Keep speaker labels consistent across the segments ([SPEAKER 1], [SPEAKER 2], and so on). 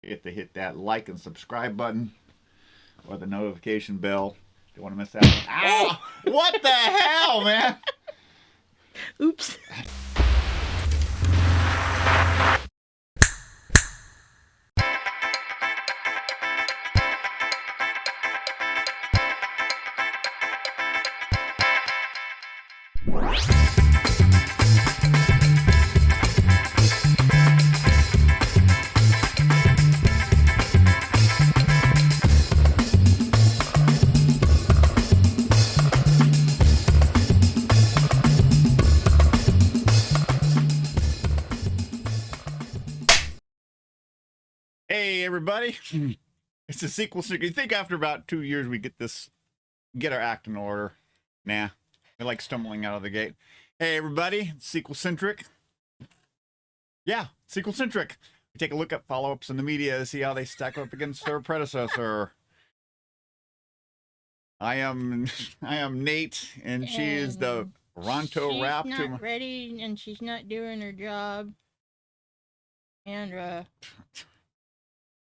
[SPEAKER 1] You have to hit that like and subscribe button or the notification bell. Don't want to miss out.
[SPEAKER 2] Oh!
[SPEAKER 1] Ow! What the hell, man?
[SPEAKER 2] Oops.
[SPEAKER 1] Hey, everybody. It's a sequel. You think after about 2 years we get our act in order? Nah, we like stumbling out of the gate. Hey, everybody. SequelCentric. Yeah, SequelCentric. We take a look at follow-ups in the media to see how they stack up against their predecessor. I am Nate, and she is the Ronto Rap.
[SPEAKER 2] She's not ready, and she's not doing her job. And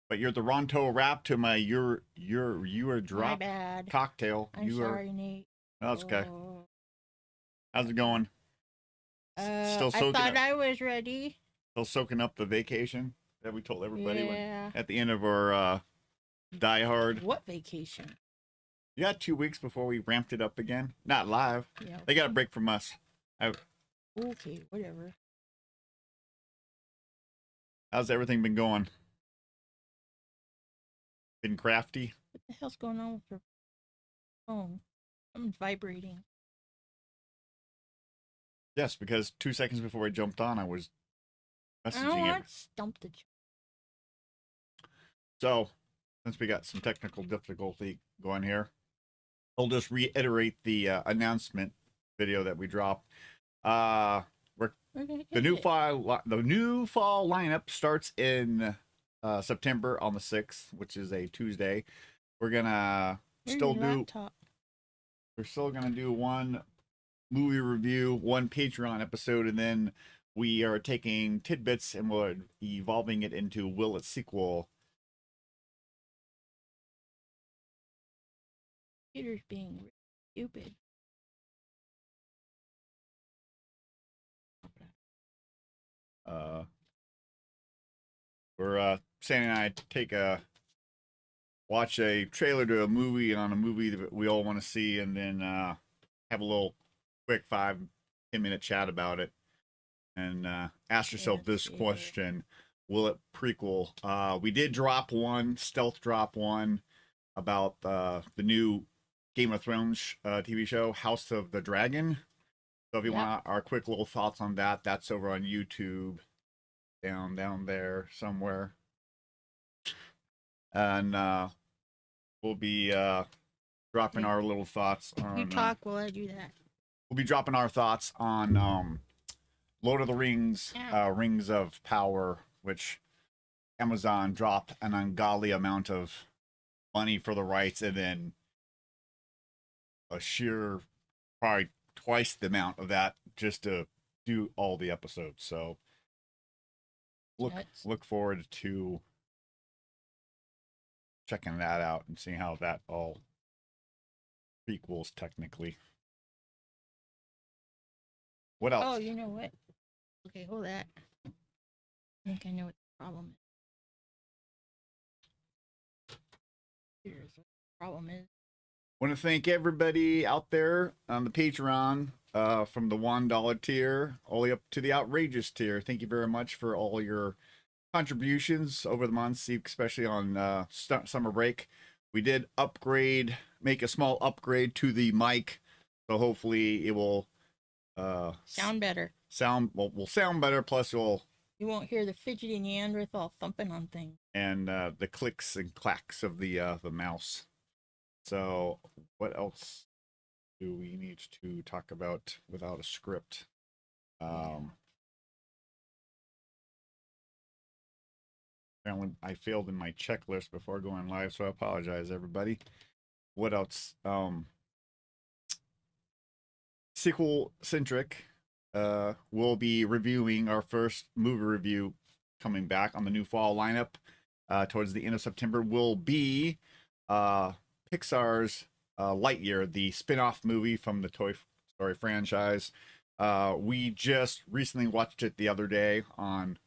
[SPEAKER 1] But you're the Ronto Rap to my you are
[SPEAKER 2] my
[SPEAKER 1] drop
[SPEAKER 2] bad.
[SPEAKER 1] cocktail.
[SPEAKER 2] I'm sorry, Nate.
[SPEAKER 1] No, that's okay.
[SPEAKER 2] Oh.
[SPEAKER 1] How's it going? Still
[SPEAKER 2] I
[SPEAKER 1] soaking
[SPEAKER 2] thought
[SPEAKER 1] up.
[SPEAKER 2] I was ready.
[SPEAKER 1] Still soaking up the vacation that we told everybody
[SPEAKER 2] Yeah.
[SPEAKER 1] at the end of our Die Hard.
[SPEAKER 2] What vacation?
[SPEAKER 1] You got 2 weeks before we ramped it up again. Not live.
[SPEAKER 2] Yeah.
[SPEAKER 1] They got a break from us.
[SPEAKER 2] Okay, whatever.
[SPEAKER 1] How's everything been going? Been crafty?
[SPEAKER 2] What the hell's going on with your phone? I'm vibrating.
[SPEAKER 1] Yes, because 2 seconds before I jumped on, I was
[SPEAKER 2] I
[SPEAKER 1] messaging
[SPEAKER 2] don't
[SPEAKER 1] it.
[SPEAKER 2] want stumped it.
[SPEAKER 1] So, since we got some technical difficulty going here, I'll just reiterate the announcement video that we dropped. The new fall lineup starts in September on the 6th, which is a Tuesday. We're gonna we're still gonna do one movie review, one Patreon episode, and then we are taking tidbits and we're evolving it into Will It Sequel.
[SPEAKER 2] Computer's being stupid.
[SPEAKER 1] We're Sandi and I watch a trailer to a movie on a movie that we all want to see, and then have a little quick 5-10 minute chat about it, and ask yourself this question: will it prequel? We did stealth drop one about the new Game of Thrones TV show, House of the Dragon. So if you want our quick little thoughts on that, that's over on YouTube, down there somewhere. And we'll be dropping our little thoughts on.
[SPEAKER 2] You talk while I do that.
[SPEAKER 1] We'll be dropping our thoughts on Lord of the Rings, Rings of Power, which Amazon dropped an ungodly amount of money for the rights, and then a sheer probably twice the amount of that just to do all the episodes. So look forward to checking that out and seeing how that all prequels technically. What else?
[SPEAKER 2] Oh, you know what? Okay, hold that. I think I know what the problem is. Here's what the problem is.
[SPEAKER 1] I want to thank everybody out there on the Patreon, from the $1 tier all the way up to the outrageous tier. Thank you very much for all your contributions over the months, especially on summer break. We did make a small upgrade to the mic, so hopefully it will
[SPEAKER 2] sound better.
[SPEAKER 1] Will sound better. Plus, you
[SPEAKER 2] won't hear the fidgety Neanderthal thumping on things
[SPEAKER 1] and the clicks and clacks of the mouse. So, what else do we need to talk about without a script? Apparently, I failed in my checklist before going live, so I apologize, everybody. What else? SequelCentric will be reviewing our first movie review coming back on the new fall lineup. towards the end of September will be Pixar's Lightyear, the spin-off movie from the Toy Story franchise. We just recently watched it the other day on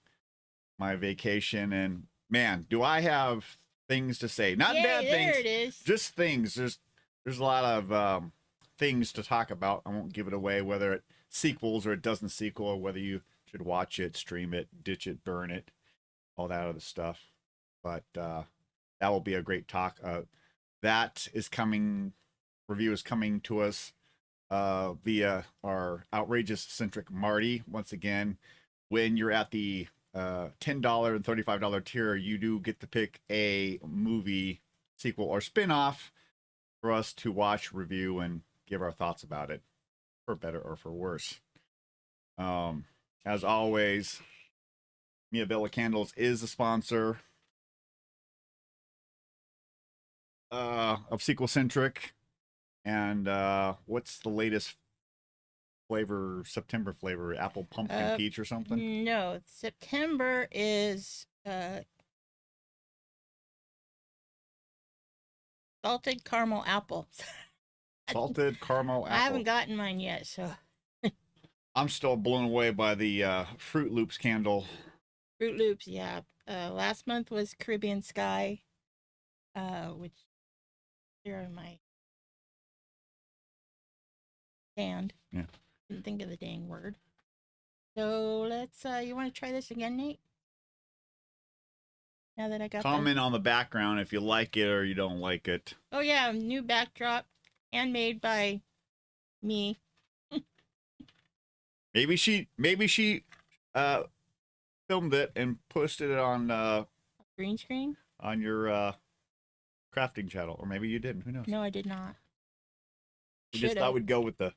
[SPEAKER 1] my vacation, and man, do I have things to say. Not
[SPEAKER 2] Yay,
[SPEAKER 1] bad things,
[SPEAKER 2] there it is.
[SPEAKER 1] just things. There's a lot of things to talk about. I won't give it away, whether it sequels or it doesn't sequel, or whether you should watch it, stream it, ditch it, burn it, all that other stuff. But that will be a great talk. That is coming. Review is coming to us via our outrageous centric Marty. Once again, when you're at the $10 and $35 tier, you do get to pick a movie sequel or spin-off for us to watch, review, and give our thoughts about it, for better or for worse. As always, Mia Bella Candles is the sponsor of SequelCentric. And what's the latest flavor, September flavor? Apple pumpkin peach or something?
[SPEAKER 2] No, September is salted caramel apple.
[SPEAKER 1] Salted caramel apple.
[SPEAKER 2] I haven't gotten mine yet, so.
[SPEAKER 1] I'm still blown away by the Fruit Loops candle.
[SPEAKER 2] Fruit Loops, yeah. Last month was Caribbean Sky, which here are my stand.
[SPEAKER 1] Yeah.
[SPEAKER 2] Didn't think of the dang word. So let's, you want to try this again, Nate? Now that I got
[SPEAKER 1] Comment on the background if you like it or you don't like it.
[SPEAKER 2] Oh yeah, new backdrop, handmade by me.
[SPEAKER 1] Maybe she filmed it and posted it on
[SPEAKER 2] Green screen?
[SPEAKER 1] on your crafting channel, or maybe you didn't. Who knows?
[SPEAKER 2] No, I did not.
[SPEAKER 1] We just thought we'd go with the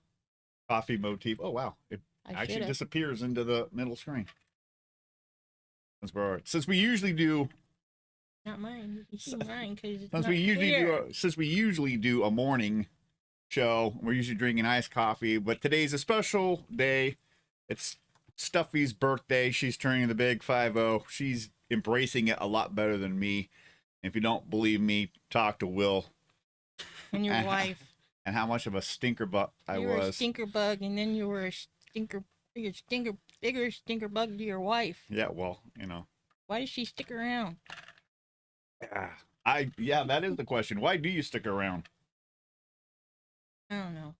[SPEAKER 1] coffee motif. Oh wow, it actually disappears into the middle screen. Since we usually do.
[SPEAKER 2] Not mine. You see mine because
[SPEAKER 1] since we usually do a morning show, we're usually drinking iced coffee, but today's a special day. It's Stuffy's birthday. She's turning the big 50. She's embracing it a lot better than me. If you don't believe me, talk to Will
[SPEAKER 2] and your wife.
[SPEAKER 1] And how much of a stinker bug I was.
[SPEAKER 2] You were a stinker bug, and then you were a bigger stinker bug to your wife.
[SPEAKER 1] Yeah, well, you know.
[SPEAKER 2] Why does she stick around?
[SPEAKER 1] Yeah, that is the question. Why do you stick around?
[SPEAKER 2] I don't know.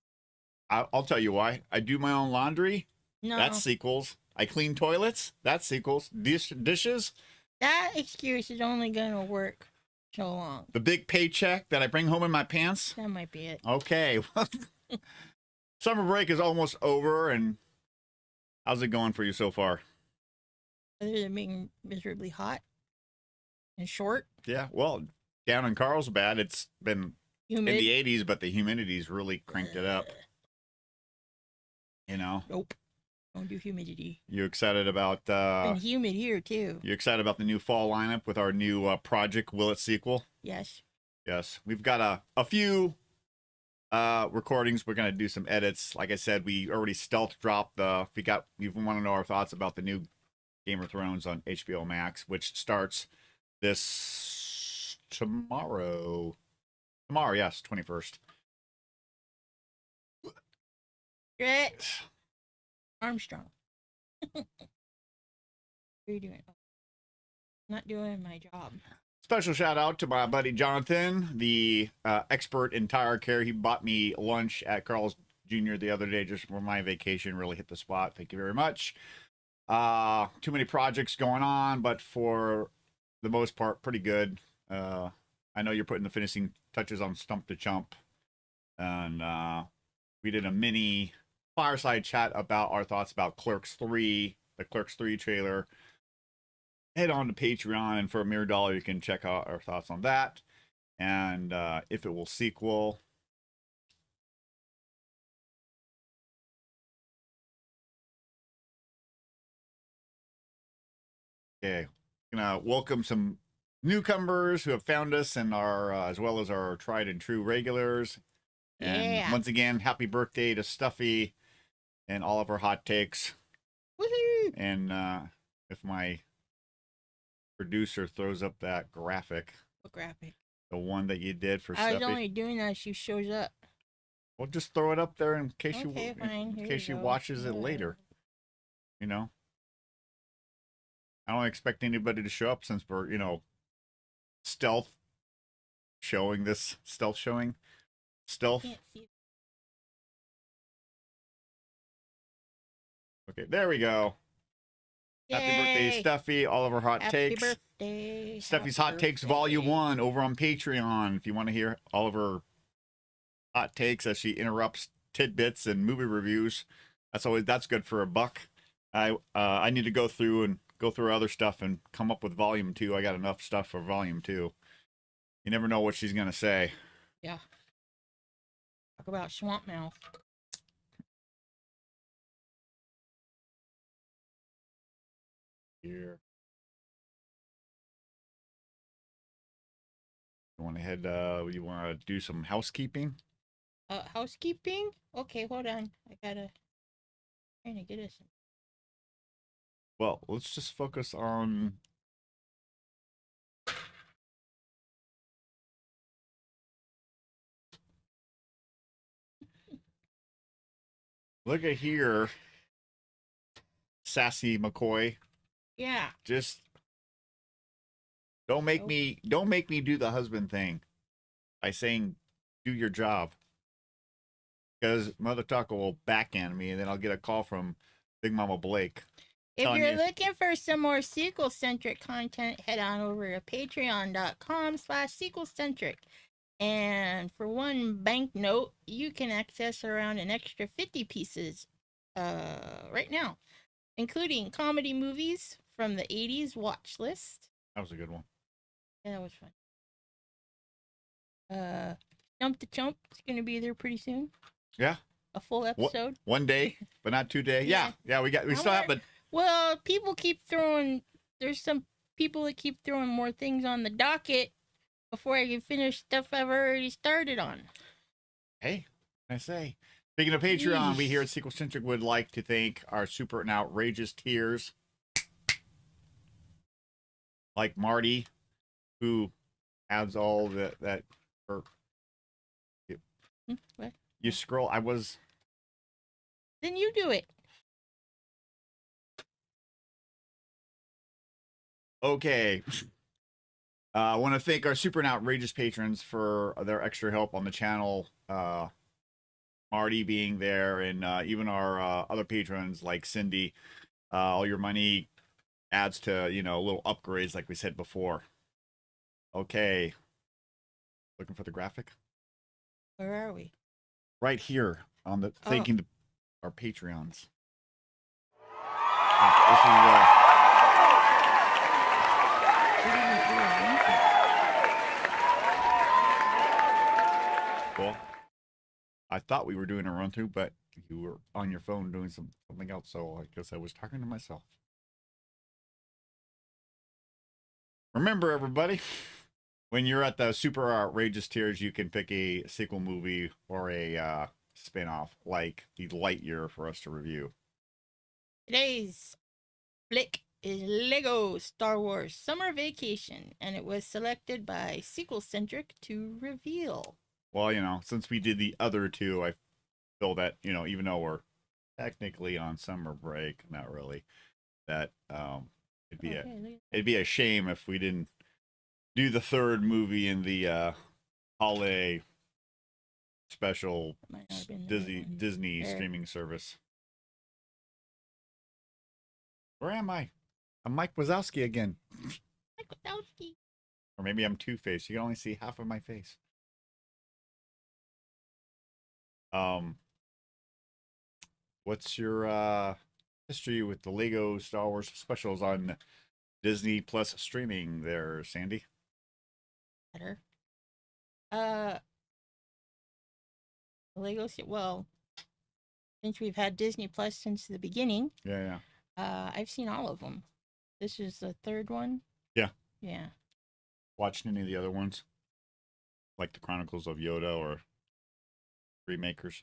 [SPEAKER 1] I'll tell you why. I do my own laundry.
[SPEAKER 2] No.
[SPEAKER 1] That's sequels. I clean toilets. That's sequels. Dishes.
[SPEAKER 2] That excuse is only gonna work so long.
[SPEAKER 1] The big paycheck that I bring home in my pants.
[SPEAKER 2] That might be it.
[SPEAKER 1] Okay. Summer break is almost over, and how's it going for you so far?
[SPEAKER 2] Other than being miserably hot and short.
[SPEAKER 1] Yeah, well, down in Carlsbad, it's been
[SPEAKER 2] humid.
[SPEAKER 1] In the 80s, but the humidity's really cranked it up. You know?
[SPEAKER 2] Nope. Don't do humidity.
[SPEAKER 1] You excited about...
[SPEAKER 2] It's been humid here, too.
[SPEAKER 1] You excited about the new fall lineup with our new project, Will It Sequel?
[SPEAKER 2] Yes.
[SPEAKER 1] Yes. We've got a few recordings. We're going to do some edits. Like I said, we already stealth dropped the... If you want to know our thoughts about the new Game of Thrones on HBO Max, which starts tomorrow, yes, 21st.
[SPEAKER 2] Stretch Armstrong. What are you doing? Not doing my job.
[SPEAKER 1] Special shout out to my buddy Jonathan, the expert in tire care. He bought me lunch at Carl's Jr. the other day just for my vacation. Really hit the spot. Thank you very much. Too many projects going on, but for the most part, pretty good. I know you're putting the finishing touches on Stump to Chump. And we did a mini fireside chat about our thoughts about Clerks 3, the Clerks 3 trailer. Head on to Patreon, and for a mere $1, you can check out our thoughts on that. And if it will sequel. Okay. Gonna welcome some newcomers who have found us and our as well as our tried and true regulars. And once again, happy birthday to Stuffy and all of our hot takes.
[SPEAKER 2] Woohoo!
[SPEAKER 1] And if my producer throws up that graphic,
[SPEAKER 2] What graphic?
[SPEAKER 1] the one that you did for
[SPEAKER 2] I was
[SPEAKER 1] Stuffy.
[SPEAKER 2] only doing that if she shows up.
[SPEAKER 1] Well, just throw it up there in case
[SPEAKER 2] Okay, fine.
[SPEAKER 1] in
[SPEAKER 2] Here
[SPEAKER 1] case
[SPEAKER 2] you
[SPEAKER 1] she
[SPEAKER 2] go.
[SPEAKER 1] watches it later. You know, I don't expect anybody to show up since we're stealth showing this stealth showing stealth.
[SPEAKER 2] Can't see.
[SPEAKER 1] Okay, there we go. Happy birthday,
[SPEAKER 2] Yay!
[SPEAKER 1] Stuffy. All of our hot
[SPEAKER 2] Happy
[SPEAKER 1] takes.
[SPEAKER 2] birthday.
[SPEAKER 1] Stuffy's
[SPEAKER 2] Happy
[SPEAKER 1] Hot Takes
[SPEAKER 2] birthday.
[SPEAKER 1] Volume 1 over on Patreon. If you want to hear all of her hot takes as she interrupts tidbits and movie reviews, that's good for a buck. I need to go through other stuff and come up with Volume 2. I got enough stuff for Volume 2. You never know what she's gonna say.
[SPEAKER 2] Yeah. Talk about swamp mouth.
[SPEAKER 1] Here. You want to head? You want to do some housekeeping?
[SPEAKER 2] Housekeeping? Okay, hold on. Trying to get us.
[SPEAKER 1] Well, let's just focus on. Look at here, sassy McCoy.
[SPEAKER 2] Yeah.
[SPEAKER 1] Just don't make me do the husband thing by saying do your job. Because Mother Taco will backhand me, and then I'll get a call from Big Mama Blake.
[SPEAKER 2] If you're looking for some more SequelCentric content, head on over to patreon.com/SequelCentric. And for one banknote, you can access around an extra 50 pieces right now, including comedy movies from the 80s watch list.
[SPEAKER 1] That was a good one.
[SPEAKER 2] Yeah, that was fun. Jump the Chump is going to be there pretty soon.
[SPEAKER 1] Yeah.
[SPEAKER 2] A full episode.
[SPEAKER 1] One day, but not 2 days. Yeah. We still have the.
[SPEAKER 2] Well, people keep throwing. There's some people that keep throwing more things on the docket before I can finish stuff I've already started on.
[SPEAKER 1] Hey, I say. Speaking of Patreon, we here at SequelCentric would like to thank our super and outrageous tiers, like Marty, who adds all that.
[SPEAKER 2] What?
[SPEAKER 1] You scroll.
[SPEAKER 2] Then you do it.
[SPEAKER 1] Okay. I want to thank our super and outrageous patrons for their extra help on the channel. Marty being there, and even our other patrons like Cindy. All your money adds to little upgrades, like we said before. Okay. Looking for the graphic?
[SPEAKER 2] Where are we?
[SPEAKER 1] Right here on the thanking our Patreons. Cool. I thought we were doing a run through, but you were on your phone doing something else, so I guess I was talking to myself. Remember, everybody, when you're at the super outrageous tiers, you can pick a sequel movie or a spin-off, like the Lightyear, for us to review.
[SPEAKER 2] Today's flick is Lego Star Wars Summer Vacation, and it was selected by SequelCentric to reveal.
[SPEAKER 1] Well, since we did the other two, I feel that, even though we're technically on summer break, not really, that it'd be a shame if we didn't do the third movie in the holiday special Disney streaming service. Where am I? I'm Mike Wazowski again.
[SPEAKER 2] Mike Wazowski.
[SPEAKER 1] Or maybe I'm Two-Faced. You can only see half of my face. What's your history with the Lego Star Wars specials on Disney Plus streaming there, Sandy?
[SPEAKER 2] Better. Lego, well, since we've had Disney Plus since the beginning.
[SPEAKER 1] Yeah.
[SPEAKER 2] I've seen all of them. This is the third one.
[SPEAKER 1] Yeah.
[SPEAKER 2] Yeah.
[SPEAKER 1] Watched any of the other ones? Like the Chronicles of Yoda or Remakers?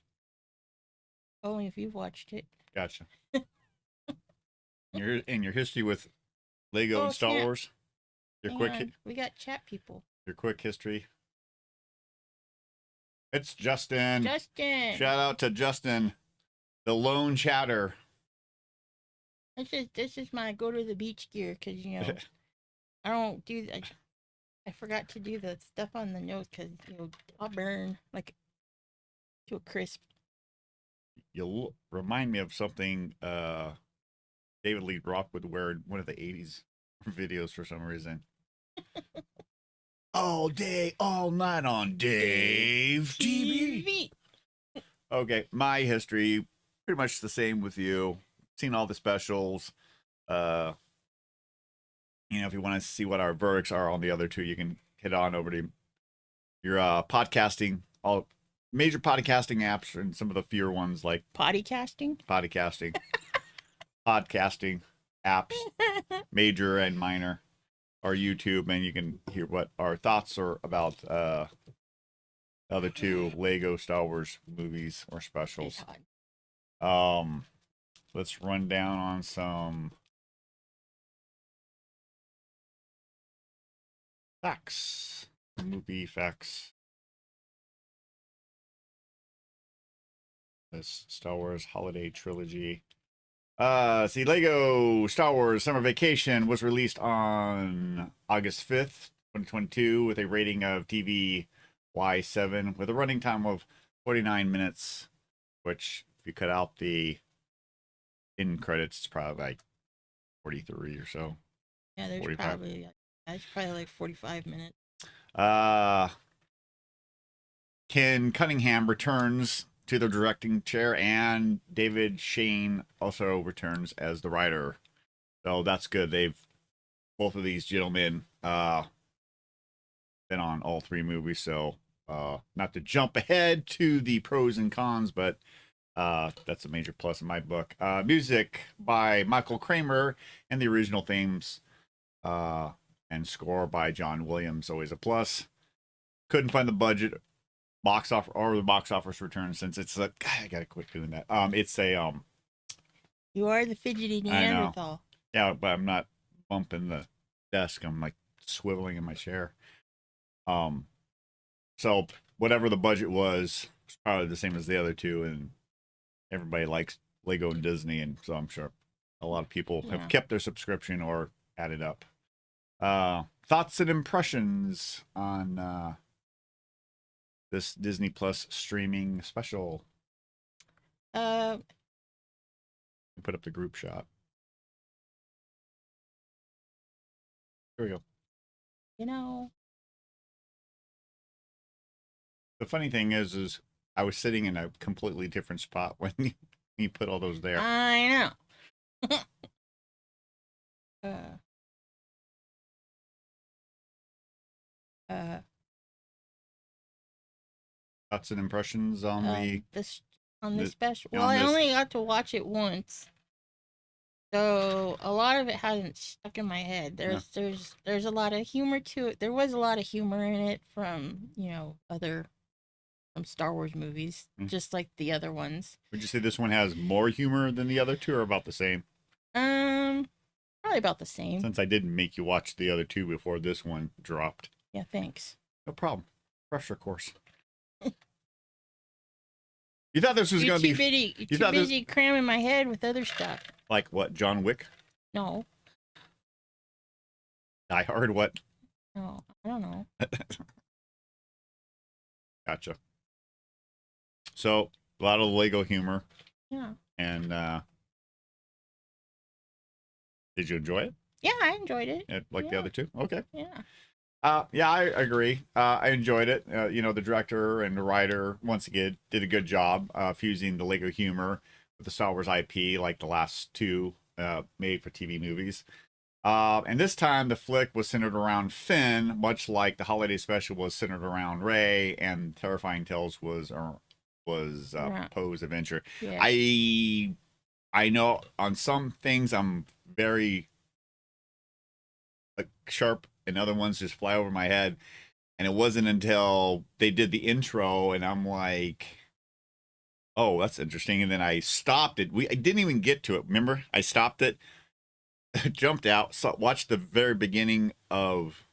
[SPEAKER 2] Only if you've watched it.
[SPEAKER 1] Gotcha. your history with Lego and Star Wars? Your
[SPEAKER 2] Hang
[SPEAKER 1] quick
[SPEAKER 2] on. We got chat people.
[SPEAKER 1] your quick history. It's Justin.
[SPEAKER 2] Justin.
[SPEAKER 1] Shout out to Justin, the lone chatter.
[SPEAKER 2] This is my go to the beach gear because I don't do that. I forgot to do the stuff on the nose because I'll burn like to a crisp.
[SPEAKER 1] You'll remind me of something David Lee Roth would wear in one of the 80s videos for some reason. All day, all night on Dave TV. Okay, my history, pretty much the same with you. Seen all the specials. If you want to see what our verdicts are on the other two, you can head on over to your podcasting, all major podcasting apps, and some of the fewer ones like
[SPEAKER 2] Podcasting
[SPEAKER 1] apps, major and minor, or YouTube, and you can hear what our thoughts are about the other two Lego Star Wars movies or specials. Let's run down on some facts, movie facts. This Star Wars holiday trilogy. Lego Star Wars Summer Vacation was released on August 5th, 2022, with a rating of TV Y7 with a running time of 49 minutes, which, if you cut out the end credits, it's probably like 43 or so.
[SPEAKER 2] Yeah, there's
[SPEAKER 1] 45.
[SPEAKER 2] That's probably like 45 minutes.
[SPEAKER 1] Ken Cunningham returns to the directing chair, and David Shane also returns as the writer. So that's good. Both of these gentlemen been on all three movies. So not to jump ahead to the pros and cons, but that's a major plus in my book. Music by Michael Kramer, and the original themes and score by John Williams, always a plus. Couldn't find the budget, the box office return, since it's a God, I gotta quit doing that. It's a
[SPEAKER 2] You are the fidgety Neanderthal.
[SPEAKER 1] Yeah, but I'm not bumping the desk. I'm like swiveling in my chair. So whatever the budget was, it's probably the same as the other two, and everybody likes Lego and Disney, and so I'm sure a lot of people have kept their subscription or added up. Thoughts and impressions on this Disney Plus streaming special?
[SPEAKER 2] Uh,
[SPEAKER 1] Put up the group shot. Here we go. The funny thing is I was sitting in a completely different spot when you put all those there.
[SPEAKER 2] I know.
[SPEAKER 1] Thoughts and impressions on
[SPEAKER 2] the special. Well, I only got to watch it once, so a lot of it hasn't stuck in my head. There's a lot of humor to it. There was a lot of humor in it from from Star Wars movies, just like the other ones.
[SPEAKER 1] Would you say this one has more humor than the other two, or about the same?
[SPEAKER 2] Probably about the same.
[SPEAKER 1] Since I didn't make you watch the other two before this one dropped.
[SPEAKER 2] Yeah, thanks.
[SPEAKER 1] No problem. Pressure course. You thought this was going to be...
[SPEAKER 2] You're too busy cramming my head with other stuff.
[SPEAKER 1] Like what, John Wick?
[SPEAKER 2] No.
[SPEAKER 1] Die Hard, what?
[SPEAKER 2] No, I don't know.
[SPEAKER 1] Gotcha. So, a lot of Lego humor.
[SPEAKER 2] Yeah.
[SPEAKER 1] And, did you enjoy it?
[SPEAKER 2] Yeah, I enjoyed it.
[SPEAKER 1] The other two? Okay.
[SPEAKER 2] Yeah.
[SPEAKER 1] Yeah, I agree. I enjoyed it. The director and the writer, once again, did a good job fusing the Lego humor with the Star Wars IP, like the last two made for TV movies. And this time, the flick was centered around Finn, much like the holiday special was centered around Rey, and Terrifying Tales was Poe's adventure.
[SPEAKER 2] Yeah.
[SPEAKER 1] I know on some things I'm very sharp, and other ones just fly over my head. And it wasn't until they did the intro and I'm like, oh, that's interesting. And then I stopped it. I didn't even get to it. Remember? I stopped it. jumped out, watched the very beginning of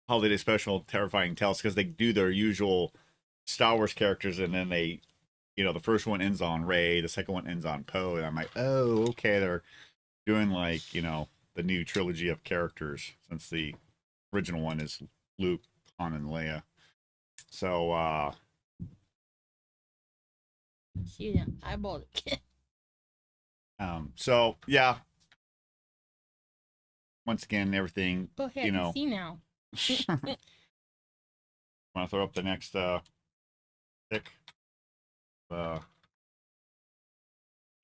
[SPEAKER 1] Holiday Special Terrifying Tales because they do their usual Star Wars characters, and then they, the first one ends on Rey, the second one ends on Poe, and I'm like, oh, okay, they're doing like, the new trilogy of characters since the original one is Luke, Han, and Leia. So,
[SPEAKER 2] See them eyeball it.
[SPEAKER 1] so yeah. Once again, everything,
[SPEAKER 2] Go ahead and see now.
[SPEAKER 1] Want to throw up the next pick? The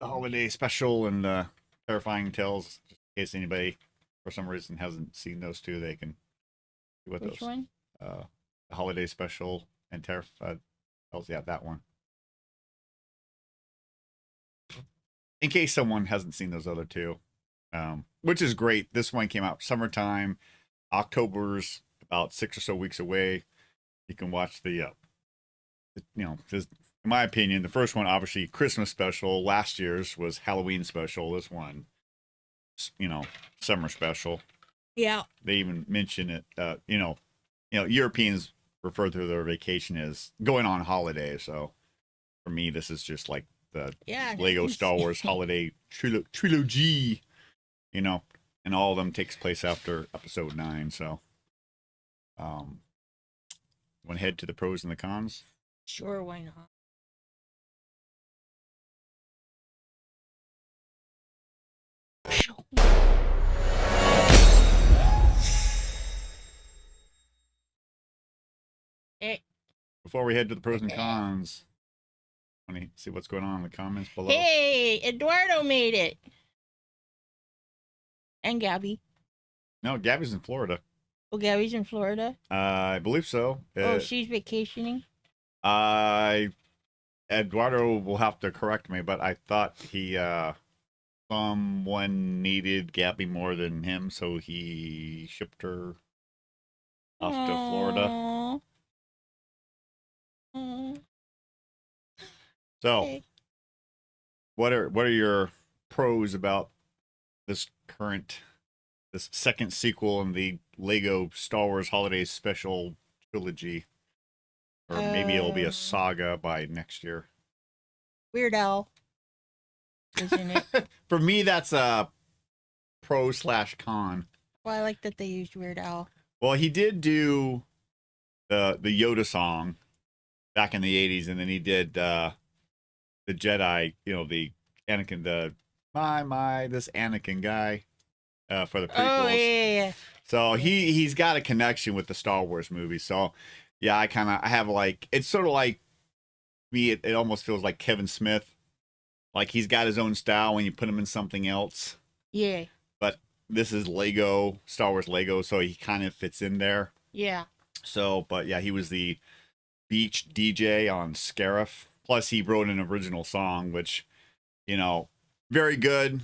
[SPEAKER 1] Holiday Special and Terrifying Tales, just in case anybody for some reason hasn't seen those two, they can see what
[SPEAKER 2] Which
[SPEAKER 1] those.
[SPEAKER 2] one?
[SPEAKER 1] The Holiday Special and Terrified Tales. Yeah, that one. In case someone hasn't seen those other two, which is great. This one came out summertime. October's about 6 or so weeks away. You can watch the, in my opinion, the first one, obviously Christmas special. Last year's was Halloween special. This one, summer special.
[SPEAKER 2] Yeah.
[SPEAKER 1] They even mention it. Europeans refer to their vacation as going on holiday. So for me, this is just like the Lego Star Wars holiday trilogy, and all of them takes place after episode 9. So, want to head to the pros and the cons?
[SPEAKER 2] Sure, why not? Hey.
[SPEAKER 1] Before we head to the pros and cons, want to see what's going on in the comments below.
[SPEAKER 2] Hey, Eduardo made it. And Gabby.
[SPEAKER 1] No, Gabby's in Florida.
[SPEAKER 2] Oh, Gabby's in Florida?
[SPEAKER 1] I believe so.
[SPEAKER 2] Oh, she's vacationing?
[SPEAKER 1] Eduardo will have to correct me, but I thought someone needed Gabby more than him, so he shipped her off to Florida. So,
[SPEAKER 2] okay.
[SPEAKER 1] what are your pros about this second sequel in the Lego Star Wars Holiday Special trilogy? Or maybe it'll be a saga by next year.
[SPEAKER 2] Weird Al, isn't it?
[SPEAKER 1] For me, that's a pro/con.
[SPEAKER 2] Well, I like that they used Weird Al.
[SPEAKER 1] Well, he did do the Yoda song back in the 80s, and then he did the Jedi, the Anakin, this Anakin guy for the prequels.
[SPEAKER 2] Oh, yeah.
[SPEAKER 1] So he's got a connection with the Star Wars movies. So yeah, I have like, it's sort of like me, it almost feels like Kevin Smith. Like he's got his own style when you put him in something else.
[SPEAKER 2] Yeah.
[SPEAKER 1] But this is Lego, Star Wars Lego, so he kind of fits in there.
[SPEAKER 2] Yeah.
[SPEAKER 1] So, but yeah, he was the beach DJ on Scarif. Plus, he wrote an original song, which, very good.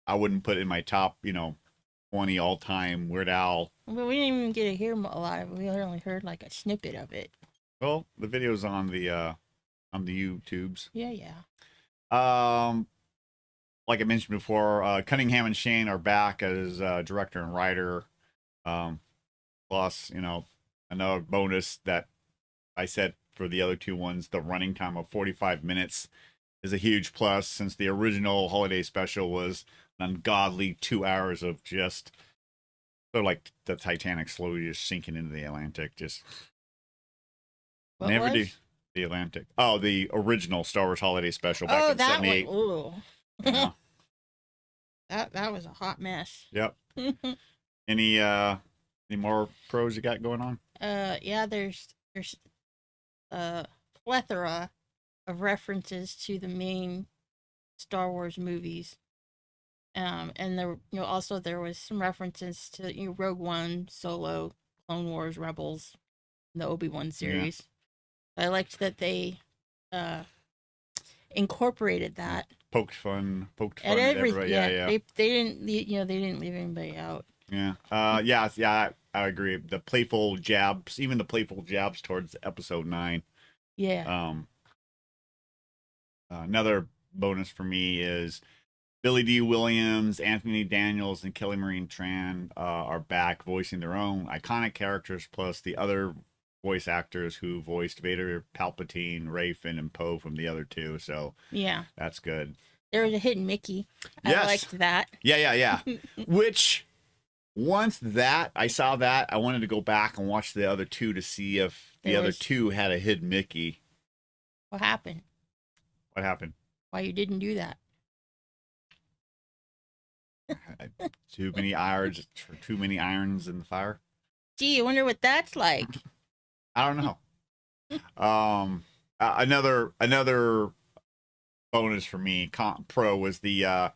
[SPEAKER 1] I wouldn't put it in my top, 20 all-time Weird Al.
[SPEAKER 2] But we didn't even get to hear a lot of it. We only heard like a snippet of it.
[SPEAKER 1] Well, the video's on the YouTubes.
[SPEAKER 2] Yeah.
[SPEAKER 1] Like I mentioned before, Cunningham and Shane are back as director and writer. Plus, another bonus that I said for the other two ones, the running time of 45 minutes is a huge plus, since the original holiday special was an ungodly 2 hours of just sort of like the Titanic slowly just sinking into the Atlantic. Just
[SPEAKER 2] what
[SPEAKER 1] never
[SPEAKER 2] was?
[SPEAKER 1] do the Atlantic. Oh, the original Star Wars holiday special back in '78.
[SPEAKER 2] Ooh.
[SPEAKER 1] Yeah.
[SPEAKER 2] That was a hot mess.
[SPEAKER 1] Yep. Any more pros you got going on?
[SPEAKER 2] Yeah, there's a plethora of references to the main Star Wars movies. And there, also there was some references to Rogue One, Solo, Clone Wars, Rebels, the Obi-Wan series. Yeah. I liked that they incorporated that.
[SPEAKER 1] Poked fun
[SPEAKER 2] at
[SPEAKER 1] everybody.
[SPEAKER 2] Yeah. They didn't, they didn't leave anybody out.
[SPEAKER 1] Yeah. Yeah. I agree. The playful jabs, even the playful jabs towards episode 9.
[SPEAKER 2] Yeah.
[SPEAKER 1] Another bonus for me is Billy D. Williams, Anthony Daniels, and Kelly Marie Tran are back voicing their own iconic characters, plus the other voice actors who voiced Vader, Palpatine, Ray, Finn, and Poe from the other two. So
[SPEAKER 2] Yeah.
[SPEAKER 1] that's good.
[SPEAKER 2] There was a hidden Mickey. I
[SPEAKER 1] Yes.
[SPEAKER 2] liked that.
[SPEAKER 1] Yeah. Which, once that I saw that, I wanted to go back and watch the other two to see if the other two had a hidden Mickey.
[SPEAKER 2] What happened?
[SPEAKER 1] What happened?
[SPEAKER 2] Why you didn't do that?
[SPEAKER 1] Too many irons, too many irons in the fire.
[SPEAKER 2] Gee, I wonder what that's like.
[SPEAKER 1] I don't know. Another bonus for me, pro, was the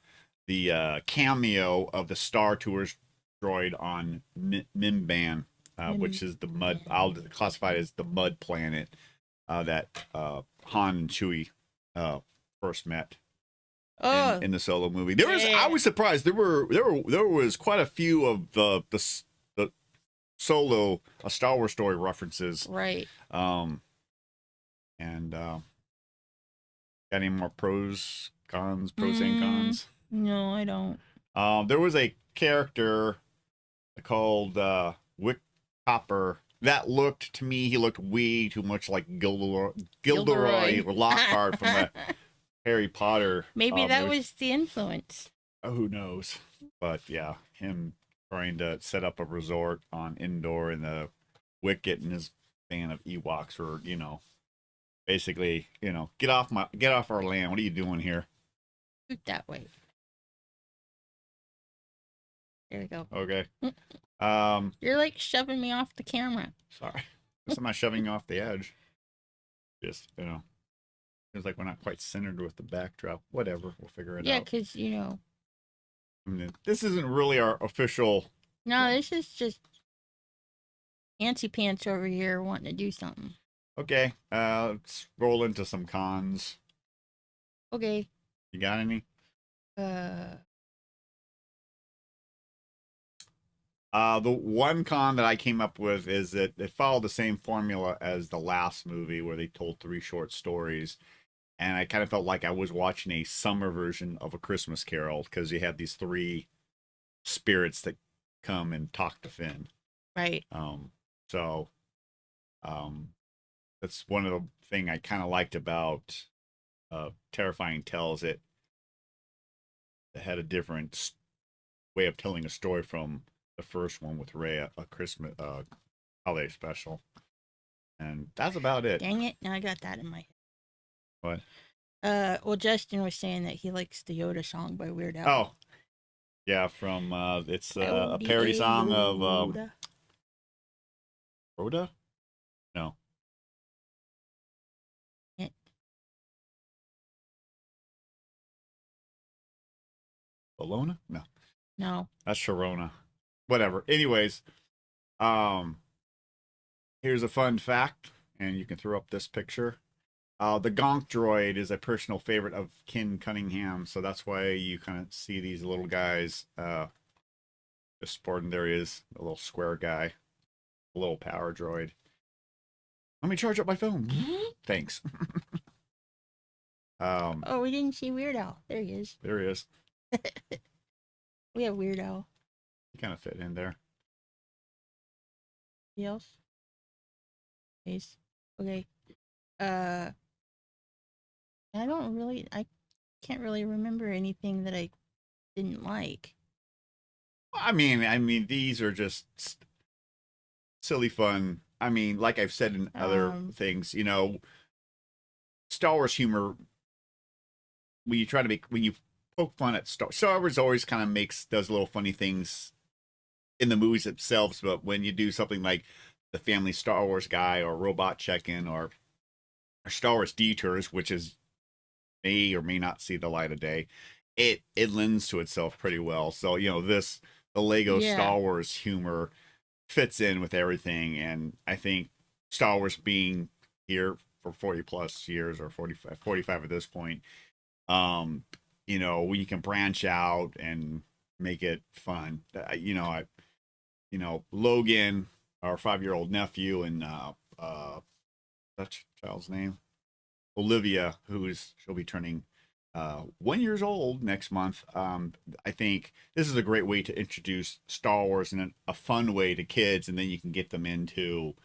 [SPEAKER 1] cameo of the Star Tours droid on Mimban, which is the mud. I'll classify it as the mud planet that Han and Chewie first met. In the Solo movie, I was surprised. There was quite a few of the Solo a Star Wars story references.
[SPEAKER 2] Right.
[SPEAKER 1] Got any more pros and cons?
[SPEAKER 2] No, I don't.
[SPEAKER 1] There was a character called Wick Copper that looked to me. He looked way too much like Gilderoy Lockhart from the Harry Potter.
[SPEAKER 2] Maybe that was the influence.
[SPEAKER 1] Who knows? But yeah, him trying to set up a resort on Endor, and the Wicket and his band of Ewoks were, basically, get off our land. What are you doing here?
[SPEAKER 2] Shoot that way. There we go.
[SPEAKER 1] Okay.
[SPEAKER 2] You're like shoving me off the camera.
[SPEAKER 1] Sorry. I'm not shoving you off the edge. Just, it's like we're not quite centered with the backdrop. Whatever. We'll figure it out.
[SPEAKER 2] Yeah, because,
[SPEAKER 1] this isn't really our official.
[SPEAKER 2] No, this is just Antsy Pants over here wanting to do something.
[SPEAKER 1] Okay. Let's roll into some cons.
[SPEAKER 2] Okay.
[SPEAKER 1] You got any? The one con that I came up with is that it followed the same formula as the last movie, where they told 3 short stories. And I kind of felt like I was watching a summer version of A Christmas Carol, because you had these 3 spirits that come and talk to Finn.
[SPEAKER 2] Right.
[SPEAKER 1] That's one of the thing I kind of liked about Terrifying Tales. It had a different way of telling a story from the first one with Ray, a Christmas holiday special. And that's about it.
[SPEAKER 2] Dang it. Now I got that in my head.
[SPEAKER 1] What?
[SPEAKER 2] Well, Justin was saying that he likes the Yoda song by Weird Al.
[SPEAKER 1] Oh, yeah, from it's a parody song of Rhoda? No.
[SPEAKER 2] Yeah.
[SPEAKER 1] Bologna? No.
[SPEAKER 2] No.
[SPEAKER 1] That's Sharona. Whatever. Anyways, here's a fun fact, and you can throw up this picture. The Gonk droid is a personal favorite of Ken Cunningham, so that's why you kind of see these little guys just sporting. There he is, a little square guy, a little power droid. Let me charge up my phone. Thanks.
[SPEAKER 2] Oh, we didn't see Weird Al. There he is.
[SPEAKER 1] There he is.
[SPEAKER 2] We have Weird Al.
[SPEAKER 1] He kind of fit in there.
[SPEAKER 2] Anybody else? Nice. Okay. I can't really remember anything that I didn't like.
[SPEAKER 1] I mean, these are just silly fun. I mean, like I've said in other things, Star Wars humor. When you poke fun at Star Wars, always kind of does little funny things in the movies themselves. But when you do something like the Family Star Wars Guy or Robot Check-In or Star Wars Detours, which may or may not see the light of day, it lends to itself pretty well. So the Lego Star Wars humor fits in with everything, and I think Star Wars being here for 40 plus years, or 45 at this point, we can branch out and make it fun. Logan, our 5-year-old nephew, and that child's name, Olivia, she'll be turning 1 year old next month. I think this is a great way to introduce Star Wars in a fun way to kids, and then you can get them into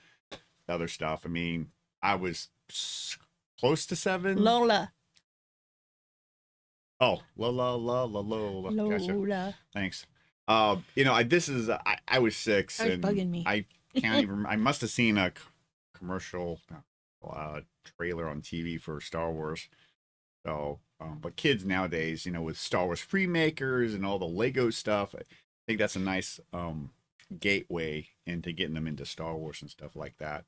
[SPEAKER 1] other stuff. I mean, I was close to 7.
[SPEAKER 2] Lola.
[SPEAKER 1] Oh, Lola. Gotcha.
[SPEAKER 2] Lola.
[SPEAKER 1] Thanks. This is I was 6,
[SPEAKER 2] That was
[SPEAKER 1] and
[SPEAKER 2] bugging me.
[SPEAKER 1] I can't even. I must have seen a commercial, trailer on TV for Star Wars. So, but kids nowadays, with Star Wars free makers and all the Lego stuff, I think that's a nice gateway into getting them into Star Wars and stuff like that.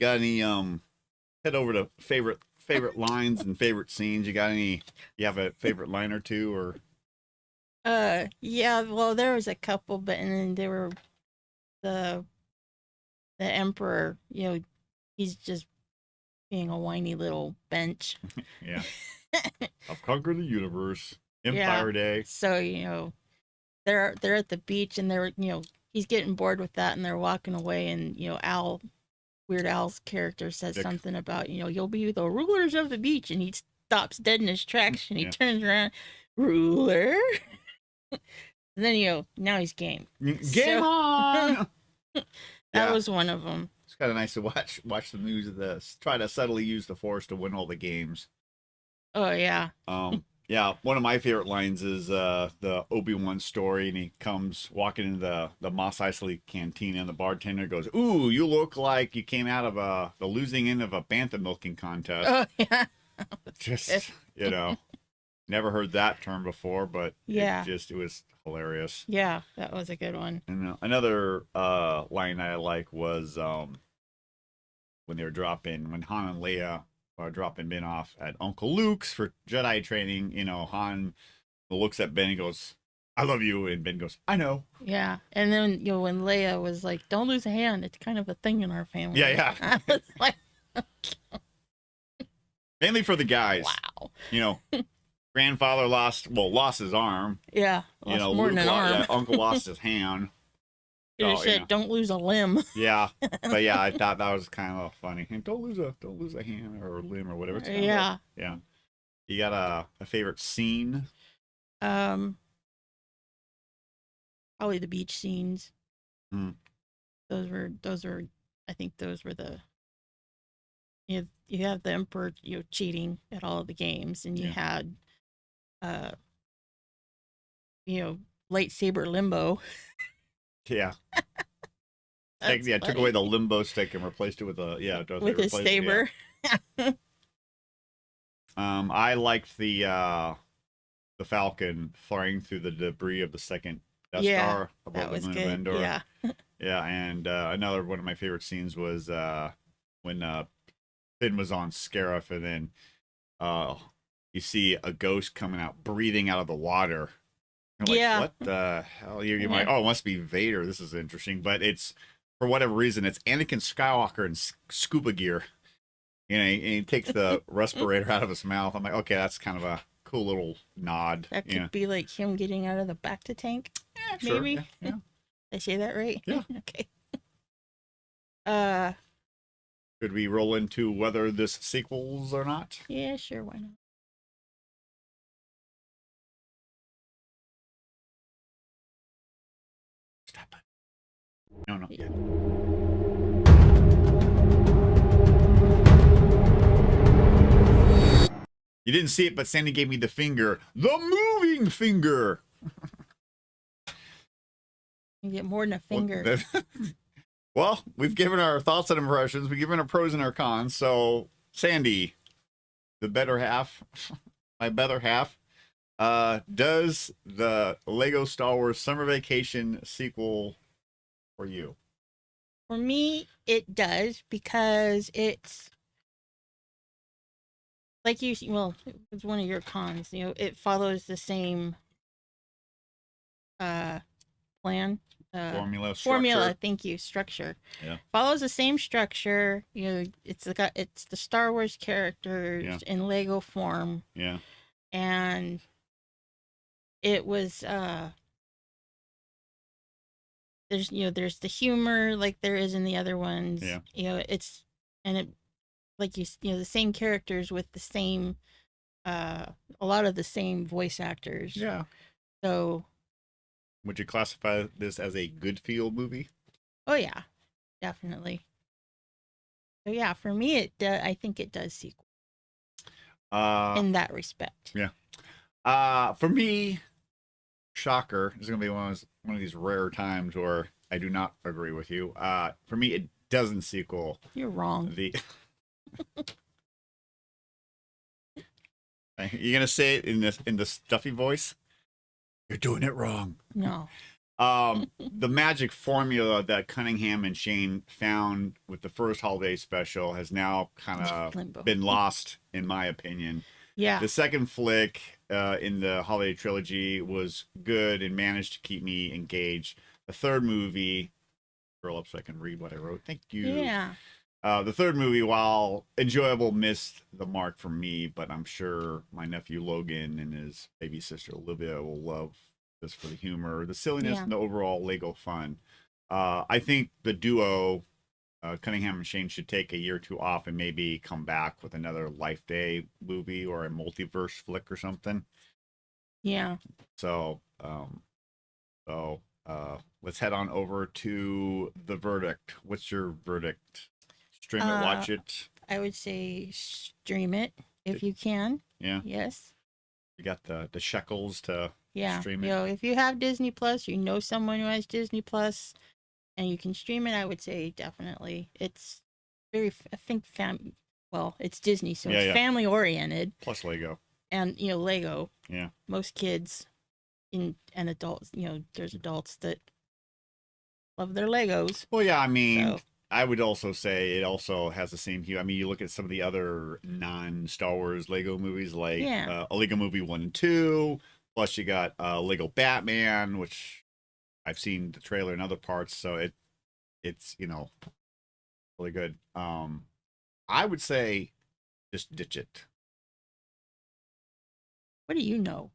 [SPEAKER 1] Got any head over to favorite lines and favorite scenes? You have a favorite line or two, or
[SPEAKER 2] Yeah, well, there was a couple, but and then there were the Emperor, he's just being a whiny little bench.
[SPEAKER 1] yeah. I've conquered the universe. Empire Day.
[SPEAKER 2] So, they're at the beach and he's getting bored with that and they're walking away and, Weird Al's character says
[SPEAKER 1] Dick.
[SPEAKER 2] something about, you'll be the rulers of the beach, and he stops dead in his tracks and he turns around, ruler. And then, now he's game.
[SPEAKER 1] Game on!
[SPEAKER 2] That was one of them.
[SPEAKER 1] It's kind of nice to watch the news of this. Try to subtly use the Force to win all the games.
[SPEAKER 2] Oh, yeah.
[SPEAKER 1] Yeah, one of my favorite lines is the Obi-Wan story, and he comes walking into the Mos Eisley canteen, and the bartender goes, "Ooh, you look like you came out of the losing end of a bantha milking contest."
[SPEAKER 2] Oh, yeah.
[SPEAKER 1] Just, never heard that term before, but it was hilarious.
[SPEAKER 2] Yeah, that was a good one.
[SPEAKER 1] And another line I like was when when Han and Leia are dropping Ben off at Uncle Luke's for Jedi training. Han looks at Ben and goes, "I love you," and Ben goes, "I know."
[SPEAKER 2] Yeah, and then when Leia was like, "Don't lose a hand," it's kind of a thing in our family.
[SPEAKER 1] Yeah.
[SPEAKER 2] I was like,
[SPEAKER 1] mainly for the guys.
[SPEAKER 2] wow.
[SPEAKER 1] Grandfather lost his arm.
[SPEAKER 2] Yeah, lost more than an arm.
[SPEAKER 1] Yeah, Uncle lost his hand.
[SPEAKER 2] He said, "Don't lose a limb."
[SPEAKER 1] Yeah, but yeah, I thought that was kind of funny. And don't lose a hand or a limb or whatever. It's
[SPEAKER 2] yeah.
[SPEAKER 1] Yeah. You got a favorite scene?
[SPEAKER 2] Probably the beach scenes. Those were. I think those were the. You have the Emperor cheating at all of the games, and you had, lightsaber limbo.
[SPEAKER 1] Yeah. Took away the limbo stick and replaced it with
[SPEAKER 2] his saber.
[SPEAKER 1] Yeah. I liked the Falcon flying through the debris of the second Death Star above the moon of Endor.
[SPEAKER 2] Yeah.
[SPEAKER 1] Yeah, and another one of my favorite scenes was when Finn was on Scarif, and then you see a ghost coming out, breathing out of the water. You're like, what the hell? You're like, oh, it must be Vader. This is interesting. But it's, for whatever reason, it's Anakin Skywalker in scuba gear. And he takes the respirator out of his mouth. I'm like, okay, that's kind of a cool little nod.
[SPEAKER 2] That could be like him getting out of the bacta tank.
[SPEAKER 1] Yeah, sure.
[SPEAKER 2] Maybe.
[SPEAKER 1] Yeah.
[SPEAKER 2] Did I say that right?
[SPEAKER 1] Yeah.
[SPEAKER 2] Okay.
[SPEAKER 1] Could we roll into whether this sequels or not?
[SPEAKER 2] Yeah, sure. Why not?
[SPEAKER 1] Stop it. No.
[SPEAKER 2] Yeah.
[SPEAKER 1] You didn't see it, but Sandi gave me the finger. The moving finger.
[SPEAKER 2] You get more than a finger.
[SPEAKER 1] Well, we've given our thoughts and impressions. We've given our pros and our cons. So, Sandi, the better half, my better half, does the Lego Star Wars Summer Vacation sequel for you?
[SPEAKER 2] For me, it does, because it's like it was one of your cons. It follows the same plan. Formula, thank you. Structure.
[SPEAKER 1] Yeah.
[SPEAKER 2] Follows the same structure. It's the Star Wars characters in Lego form.
[SPEAKER 1] Yeah.
[SPEAKER 2] And it was there's the humor like there is in the other ones.
[SPEAKER 1] Yeah.
[SPEAKER 2] It's like the same characters with the same a lot of the same voice actors.
[SPEAKER 1] Yeah.
[SPEAKER 2] So,
[SPEAKER 1] Would you classify this as a good feel movie?
[SPEAKER 2] oh yeah, definitely. So yeah, for me, I think it does sequel
[SPEAKER 1] Uh,
[SPEAKER 2] in that respect.
[SPEAKER 1] yeah. For me, shocker, this is gonna be one of these rare times where I do not agree with you. For me, it doesn't sequel
[SPEAKER 2] You're wrong.
[SPEAKER 1] the. You gonna say it in the stuffy voice? You're doing it wrong.
[SPEAKER 2] No.
[SPEAKER 1] The magic formula that Cunningham and Shane found with the first holiday special has now kind
[SPEAKER 2] Limbo.
[SPEAKER 1] of been lost, in my opinion.
[SPEAKER 2] Yeah.
[SPEAKER 1] The second flick in the holiday trilogy was good and managed to keep me engaged. The third movie, scroll up so I can read what I wrote. Thank you.
[SPEAKER 2] Yeah.
[SPEAKER 1] The third movie, while enjoyable, missed the mark for me, but I'm sure my nephew Logan and his baby sister Olivia will love this for the humor, the silliness,
[SPEAKER 2] Yeah.
[SPEAKER 1] and the overall Lego fun. I think the duo, Cunningham and Shane, should take a year or two off and maybe come back with another Life Day movie or a multiverse flick or something.
[SPEAKER 2] Yeah.
[SPEAKER 1] So, let's head on over to the verdict. What's your verdict? Stream it, watch it.
[SPEAKER 2] I would say stream it if you can.
[SPEAKER 1] Yeah.
[SPEAKER 2] Yes.
[SPEAKER 1] You got the shekels to
[SPEAKER 2] Yeah.
[SPEAKER 1] stream it.
[SPEAKER 2] You know, if you have Disney Plus, you know someone who has Disney Plus, and you can stream it, I would say definitely. It's very, I think, well, it's Disney, so it's family oriented.
[SPEAKER 1] Plus Lego.
[SPEAKER 2] And, you know, Lego.
[SPEAKER 1] Yeah.
[SPEAKER 2] Most kids and adults, you know, there's adults that love their Legos.
[SPEAKER 1] Well, yeah, I mean, I would also say it also has the same hue. I mean, you look at some of the other non-Star Wars Lego movies, like a Lego Movie 1 and 2, plus you got Lego Batman, which I've seen the trailer in other parts, so it's, you know, really good. I would say just ditch it.
[SPEAKER 2] What do you know?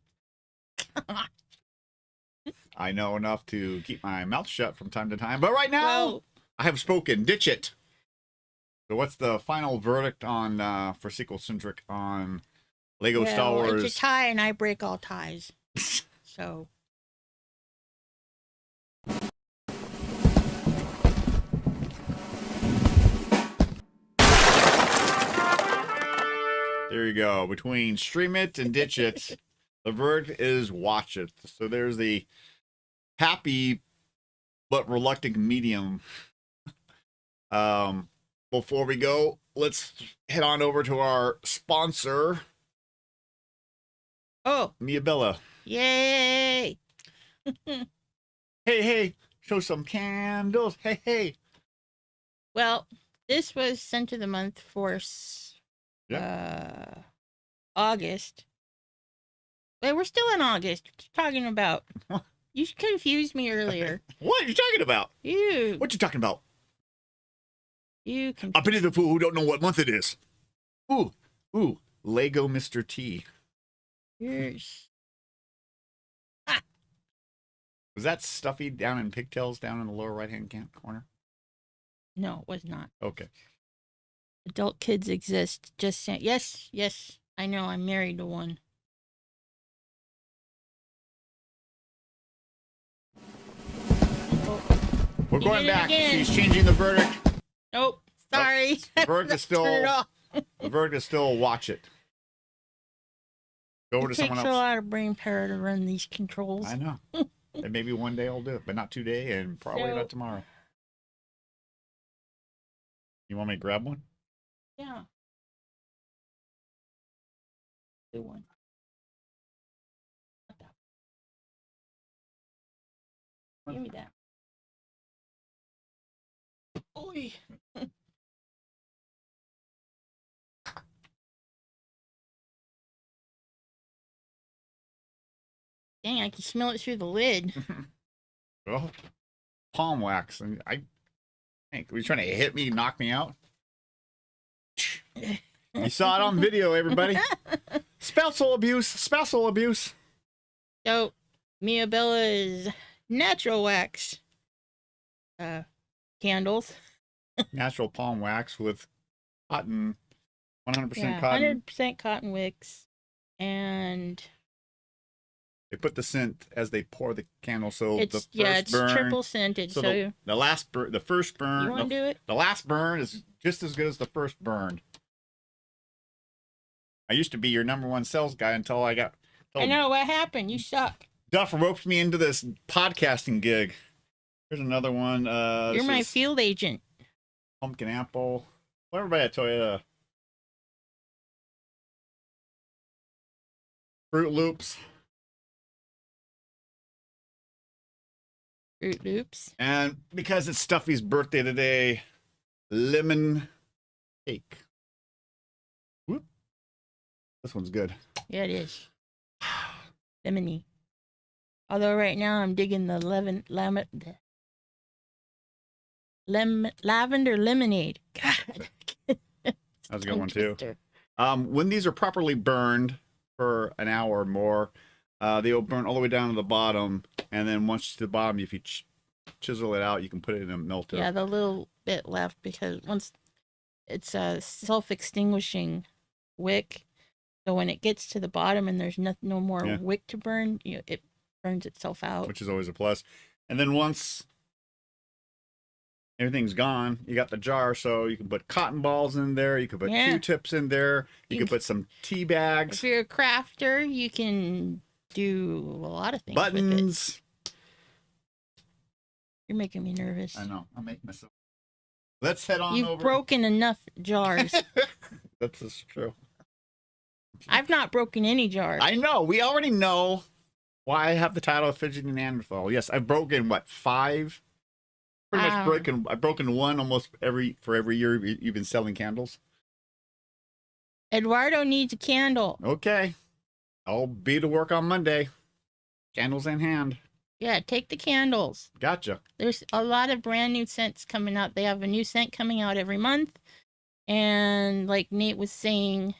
[SPEAKER 1] I know enough to keep my mouth shut from time to time, but right now I have spoken. Ditch it. So what's the final verdict on for SequelCentric on Lego Star Wars?
[SPEAKER 2] It's a tie, and I break all ties. So.
[SPEAKER 1] There you go. Between stream it and ditch it, the verdict is watch it. So there's the happy but reluctant medium. Before we go, let's head on over to our sponsor.
[SPEAKER 2] Oh,
[SPEAKER 1] Mia Bella.
[SPEAKER 2] Yay!
[SPEAKER 1] Hey, show some candles. Hey.
[SPEAKER 2] Well, this was Scent of the Month for August. Wait, we're still in August. What you talking about? You confused me earlier.
[SPEAKER 1] What are you talking about?
[SPEAKER 2] You.
[SPEAKER 1] What you talking about?
[SPEAKER 2] You confused.
[SPEAKER 1] I pity the fool who don't know what month it is. Ooh, Lego Mr. T.
[SPEAKER 2] Yours.
[SPEAKER 1] Was that Stuffy down in pigtails down in the lower right-hand corner?
[SPEAKER 2] No, it was not.
[SPEAKER 1] Okay.
[SPEAKER 2] Adult kids exist. Just saying. Yes. I know. I'm married to one. Oh.
[SPEAKER 1] We're going back. She's changing the verdict.
[SPEAKER 2] Nope. Sorry.
[SPEAKER 1] The verdict is still. The verdict is still watch it. Go over to someone else.
[SPEAKER 2] It takes a lot of brain power to run these controls.
[SPEAKER 1] I know. And maybe one day I'll do it, but not today, and probably not tomorrow. You want me to grab one?
[SPEAKER 2] Yeah. Do one. Give me that. Oy. Dang, I can smell it through the lid.
[SPEAKER 1] Well, palm wax. And I think, were you trying to hit me, knock me out? You saw it on video, everybody. Spousal abuse.
[SPEAKER 2] So, Mia Bella's natural wax candles.
[SPEAKER 1] Natural palm wax with cotton, 100% cotton.
[SPEAKER 2] 100% cotton wicks. And
[SPEAKER 1] They put the scent as they pour the candle, so
[SPEAKER 2] it's
[SPEAKER 1] the first burn,
[SPEAKER 2] triple scented. So
[SPEAKER 1] the first burn,
[SPEAKER 2] you want to do it?
[SPEAKER 1] the last burn is just as good as the first burn. I used to be your #1 sales guy until I
[SPEAKER 2] know what happened. You suck.
[SPEAKER 1] Duff roped me into this podcasting gig. Here's another one.
[SPEAKER 2] You're my field agent.
[SPEAKER 1] Pumpkin apple. Well, everybody at Toyota. Fruit Loops.
[SPEAKER 2] Fruit Loops.
[SPEAKER 1] And because it's Stuffy's birthday today, lemon cake. Whoop. This one's good.
[SPEAKER 2] Yeah, it is. Lemony. Although right now I'm digging the lavender lemonade. God.
[SPEAKER 1] That's a good one too. When these are properly burned for an hour or more, they will burn all the way down to the bottom, and then once to the bottom, if you chisel it out, you can put it in a melter.
[SPEAKER 2] Yeah, the little bit left, because once it's a self-extinguishing wick, so when it gets to the bottom and there's no more wick to burn, it burns itself out,
[SPEAKER 1] which is always a plus. And then once everything's gone, you got the jar, so you can put cotton balls in there, you can put Q-tips in there, you can put some tea bags.
[SPEAKER 2] If you're a crafter, you can do a lot of things.
[SPEAKER 1] Buttons.
[SPEAKER 2] With it. You're making me nervous.
[SPEAKER 1] I know. I'm making myself. Let's head on over.
[SPEAKER 2] You've broken enough jars.
[SPEAKER 1] That's true.
[SPEAKER 2] I've not broken any jars.
[SPEAKER 1] I know. We already know why I have the title of Fidgety Neanderthal. Yes, I've broken, what, 5? Pretty much broken. I've broken one almost every year you've been selling candles.
[SPEAKER 2] Eduardo needs a candle.
[SPEAKER 1] Okay. I'll be to work on Monday. Candles in hand.
[SPEAKER 2] Yeah, take the candles.
[SPEAKER 1] Gotcha.
[SPEAKER 2] There's a lot of brand new scents coming out. They have a new scent coming out every month. And like Nate was saying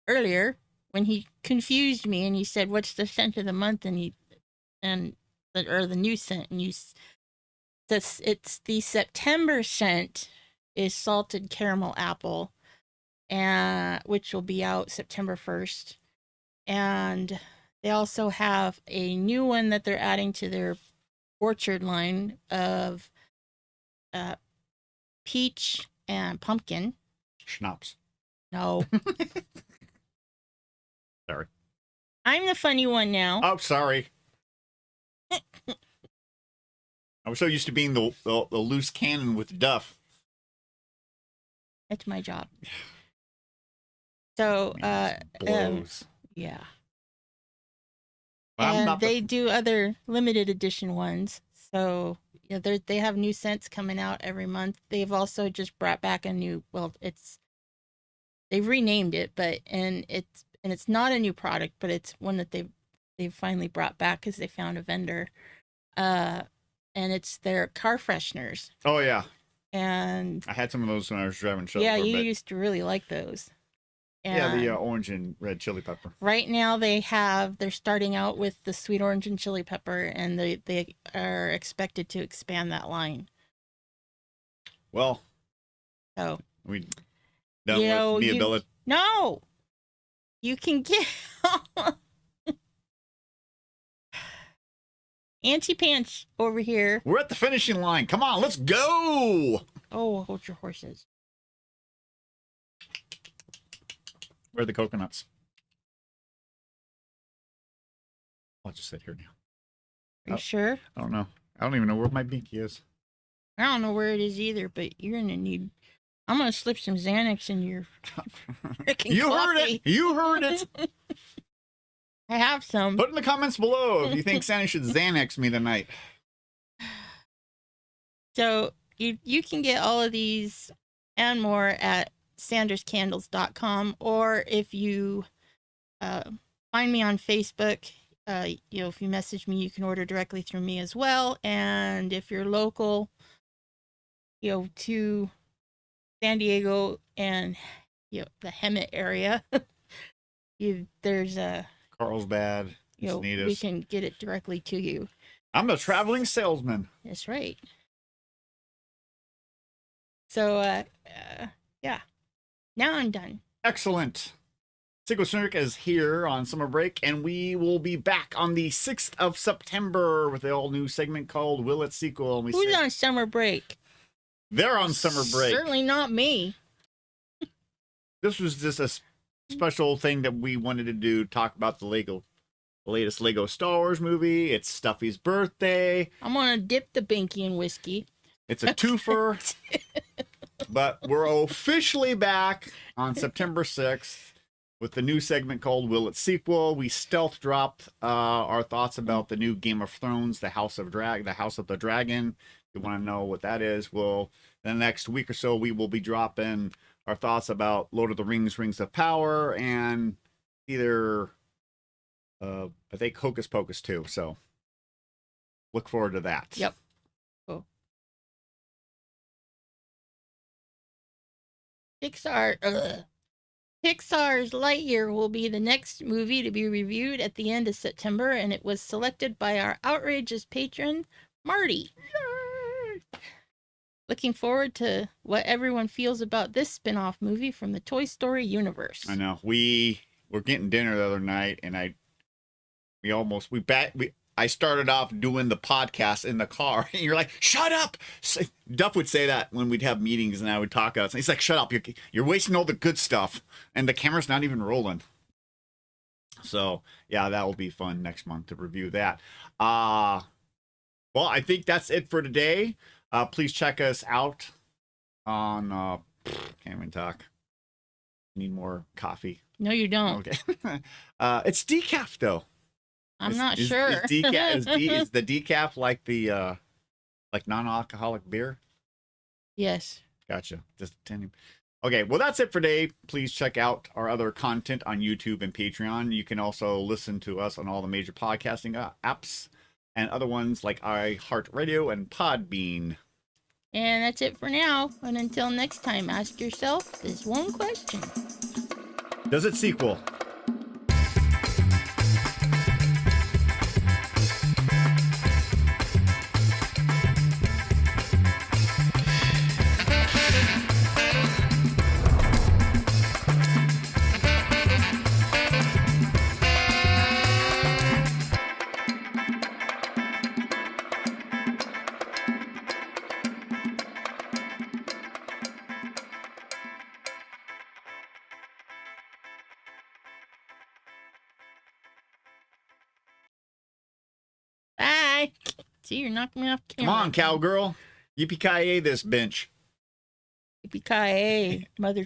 [SPEAKER 2] earlier, when he confused me and he said, "What's the scent of the month?" or the new scent, and it's the September scent is salted caramel apple, and which will be out September 1st. And they also have a new one that they're adding to their orchard line of peach and pumpkin.
[SPEAKER 1] Schnapps.
[SPEAKER 2] No.
[SPEAKER 1] Sorry.
[SPEAKER 2] I'm the funny one now.
[SPEAKER 1] Oh, sorry. I was so used to being the loose cannon with Duff.
[SPEAKER 2] That's my job. So,
[SPEAKER 1] blows.
[SPEAKER 2] Yeah.
[SPEAKER 1] Well,
[SPEAKER 2] and they do other limited edition ones. So, they have new scents coming out every month. They've also just brought back a new, they've renamed it, and it's not a new product, but it's one that they've finally brought back because they found a vendor. And it's their car fresheners.
[SPEAKER 1] Oh yeah.
[SPEAKER 2] And
[SPEAKER 1] I had some of those when I was driving shuttle.
[SPEAKER 2] Yeah, you used to really like those. And
[SPEAKER 1] yeah, the orange and red chili pepper.
[SPEAKER 2] Right now they're starting out with the sweet orange and chili pepper, and they are expected to expand that line.
[SPEAKER 1] Well,
[SPEAKER 2] so
[SPEAKER 1] we done with the ability.
[SPEAKER 2] No, you can get Auntie Pants over here.
[SPEAKER 1] We're at the finishing line. Come on, let's go.
[SPEAKER 2] Oh, hold your horses.
[SPEAKER 1] Where are the coconuts? I'll just sit here now.
[SPEAKER 2] Are you sure?
[SPEAKER 1] I don't know. I don't even know where my binky is.
[SPEAKER 2] I don't know where it is either, but you're gonna need. I'm gonna slip some Xanax in your freaking
[SPEAKER 1] You
[SPEAKER 2] coffee.
[SPEAKER 1] heard it. You heard it.
[SPEAKER 2] I have some.
[SPEAKER 1] Put in the comments below if you think Sandi should Xanax me tonight.
[SPEAKER 2] So you can get all of these and more at sanderscandles.com, or if you find me on Facebook, if you message me, you can order directly through me as well. And if you're local, to San Diego and the Hemet area, there's a
[SPEAKER 1] Carlsbad.
[SPEAKER 2] we can get it directly to you.
[SPEAKER 1] I'm a traveling salesman.
[SPEAKER 2] That's right. So yeah. Now I'm done.
[SPEAKER 1] Excellent. SequelCentric is here on summer break, and we will be back on the 6th of September with an all-new segment called Will It Sequel. And
[SPEAKER 2] Who's on summer break?
[SPEAKER 1] They're on summer break.
[SPEAKER 2] Certainly not me.
[SPEAKER 1] This was just a special thing that we wanted to do, talk about the latest Lego Star Wars movie. It's Stuffy's birthday.
[SPEAKER 2] I'm gonna dip the binky in whiskey.
[SPEAKER 1] It's a twofer. But we're officially back on September 6th with the new segment called Will It Sequel. We stealth dropped our thoughts about the new Game of Thrones, the House of the Dragon. If you want to know what that is, well, in the next week or so, we will be dropping our thoughts about Lord of the Rings, Rings of Power, and either, I think, Hocus Pocus 2. So look forward to that.
[SPEAKER 2] Yep. Cool. Pixar's Lightyear will be the next movie to be reviewed at the end of September, and it was selected by our outrageous patron, Marty. Yay! Looking forward to what everyone feels about this spin-off movie from the Toy Story universe.
[SPEAKER 1] I know. We were getting dinner the other night, and I started off doing the podcast in the car, and you're like, shut up. Duff would say that when we'd have meetings and I would talk us. He's like, shut up. You're wasting all the good stuff. And the camera's not even rolling. So, yeah, that will be fun next month to review that. Well, I think that's it for today. Please check us out on, can't even talk. Need more coffee.
[SPEAKER 2] No, you don't.
[SPEAKER 1] Okay. It's decaf, though.
[SPEAKER 2] I'm not sure.
[SPEAKER 1] Is the decaf like the like non-alcoholic beer?
[SPEAKER 2] Yes.
[SPEAKER 1] Gotcha. Just attending. Okay, well, that's it for today. Please check out our other content on YouTube and Patreon. You can also listen to us on all the major podcasting apps and other ones like iHeartRadio and Podbean.
[SPEAKER 2] And that's it for now. And until next time, ask yourself this one question.
[SPEAKER 1] Does it sequel?
[SPEAKER 2] Bye. See, you're knocking me off camera.
[SPEAKER 1] Come on, cowgirl. Yippee-ki-yay this bench.
[SPEAKER 2] Yippee-ki-yay, mother